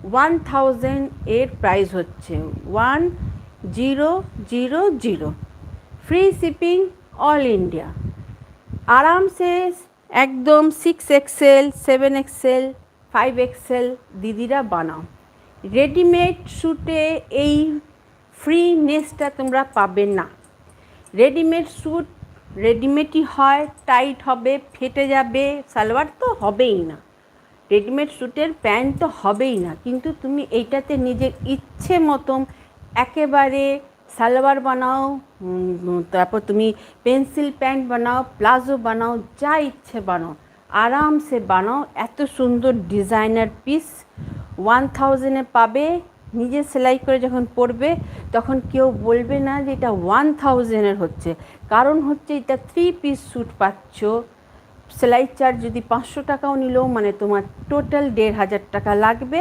1000 এর প্রাইস হচ্ছে 1000। Free shipping all India. আরামসে একদম 6XL 7XL 5XL দিদিরা বানাও। রেডিমেড স্যুটে এই ফ্রিনেসটা তোমরা পাবে না। রেডিমেড স্যুট রেডিমেডই হয়, টাইট হবে, ফেটে যাবে, সালোয়ার তো হবেই না, রেডিমেড স্যুটের প্যান্ট তো হবেই না। কিন্তু তুমি এইটাতে নিজের ইচ্ছে মতন একেবারে সালোয়ার বানাও, তারপর তুমি পেন্সিল প্যান্ট বানাও, প্লাজো বানাও, যা ইচ্ছে বানাও, আরামসে বানাও। এত সুন্দর ডিজাইনার পিস 1000-এ পাবে। নিজে সেলাই করে যখন পরবে তখন কেউ বলবে না যে এটা 1000-এর হচ্ছে, কারণ হচ্ছে এটা 3 পিস স্যুট পাচ্ছ। সেলাই চার্জ যদি 500 টাকাও নিলেও মানে তোমার টোটাল 1500 টাকা লাগবে।